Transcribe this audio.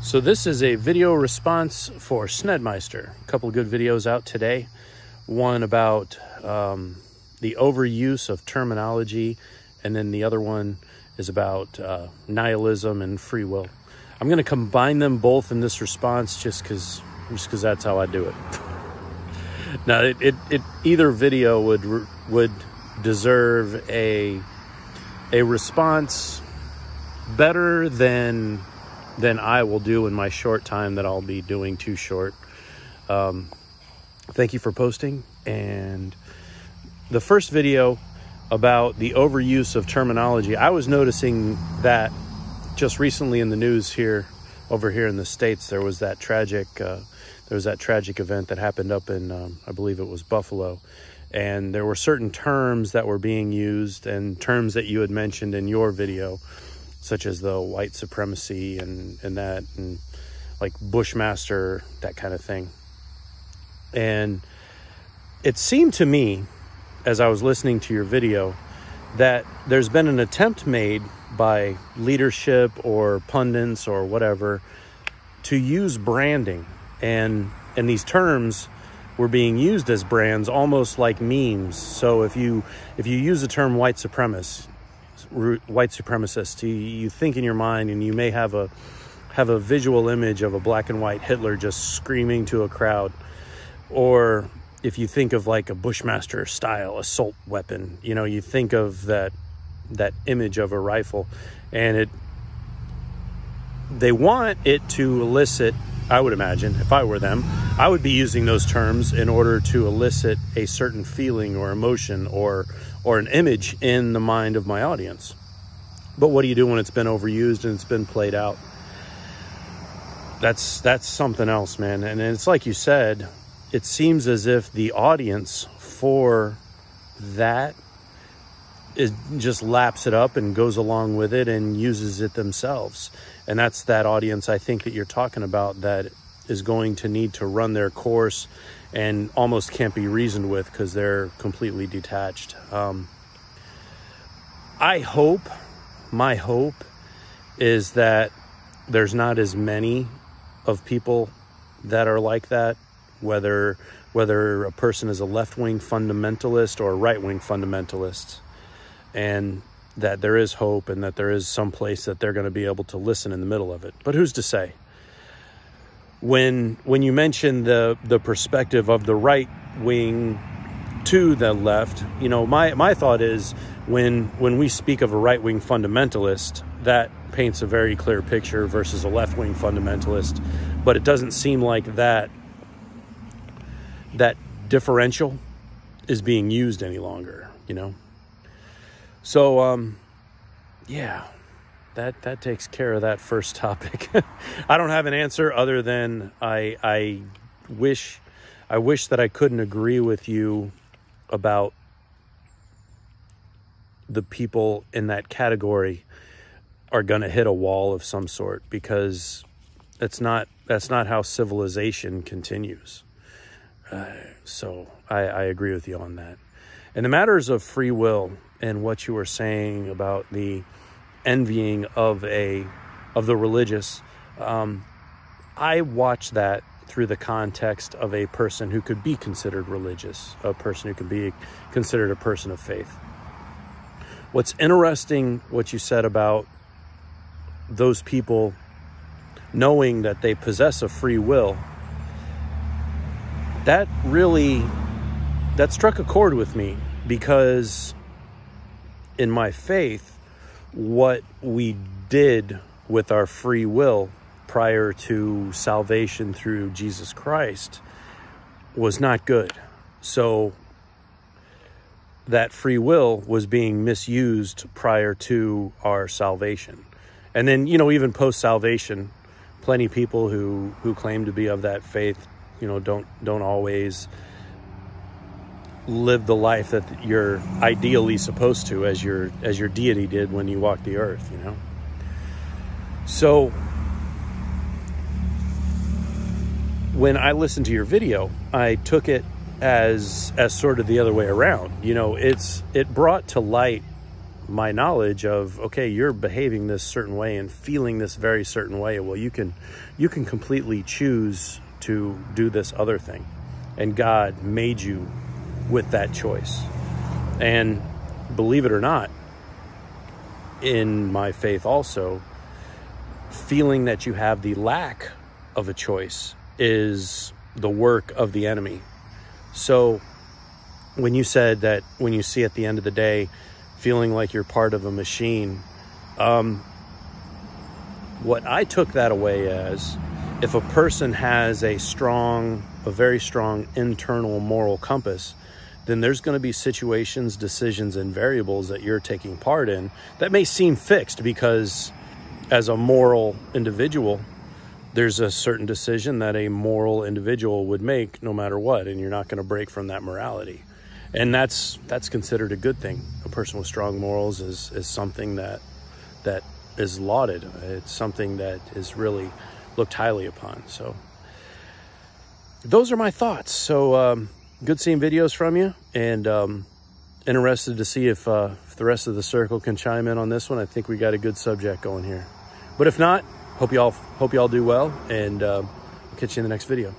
So this is a video response for Meister. A couple of good videos out today. One about the overuse of terminology, and then the other one is about nihilism and free will. I'm going to combine them both in this response just because that's how I do it. Now, either video would deserve a response better than I will do in my short time that I'll be doing too short. Thank you for posting. And the first video about the overuse of terminology, I was noticing that just recently in the news over here in the States. There was that tragic event that happened up in I believe it was Buffalo, and there were certain terms that were being used, and terms that you had mentioned in your video, such as the white supremacy and like Bushmaster, that kind of thing. And it seemed to me, as I was listening to your video, that there's been an attempt made by leadership or pundits or whatever to use branding, and these terms were being used as brands, almost like memes. So if you use the term white supremacist, you think in your mind, and you may have a visual image of a black and white Hitler just screaming to a crowd. Or if you think of like a Bushmaster style assault weapon, you think of that image of a rifle, and they want it to elicit, I would imagine, if I were them, I would be using those terms in order to elicit a certain feeling or emotion or an image in the mind of my audience. But what do you do when it's been overused and it's been played out? That's something else, man. And it's like you said, it seems as if the audience for that just laps it up and goes along with it and uses it themselves. And that's that audience, I think, that you're talking about, that is going to need to run their course and almost can't be reasoned with because they're completely detached. My hope is that there's not as many of people that are like that, whether a person is a left-wing fundamentalist or a right-wing fundamentalist, and that there is hope and that there is some place that they're going to be able to listen in the middle of it. But who's to say? When you mention the perspective of the right wing to the left, my thought is when we speak of a right-wing fundamentalist, that paints a very clear picture versus a left-wing fundamentalist. But it doesn't seem like that differential is being used any longer, So, yeah, that takes care of that first topic. I don't have an answer other than I wish that I couldn't agree with you about the people in that category are going to hit a wall of some sort, because that's not how civilization continues. So I agree with you on that. And the matters of free will and what you were saying about the envying of the religious, I watch that through the context of a person who could be considered religious, a person who could be considered a person of faith. What's interesting, what you said about those people knowing that they possess a free will, that struck a chord with me, because in my faith, what we did with our free will prior to salvation through Jesus Christ was not good. So that free will was being misused prior to our salvation. And then, even post-salvation, plenty of people who claim to be of that faith, don't always live the life that you're ideally supposed to, as your deity did when you walked the earth, So when I listened to your video, I took it as sort of the other way around. It brought to light my knowledge of, okay, you're behaving this certain way and feeling this very certain way. Well, you can completely choose to do this other thing. And God made you with that choice. And believe it or not, in my faith also, feeling that you have the lack of a choice is the work of the enemy. So when you said that when you see at the end of the day, feeling like you're part of a machine, what I took that away as, if a person has a very strong internal moral compass, then there's going to be situations, decisions, and variables that you're taking part in that may seem fixed, because as a moral individual, there's a certain decision that a moral individual would make no matter what, and you're not going to break from that morality. And that's considered a good thing. A person with strong morals is something that is lauded. It's something that is really looked highly upon. So those are my thoughts. So good seeing videos from you, and interested to see if the rest of the circle can chime in on this one. I think we got a good subject going here. But if not, hope y'all do well, and catch you in the next video.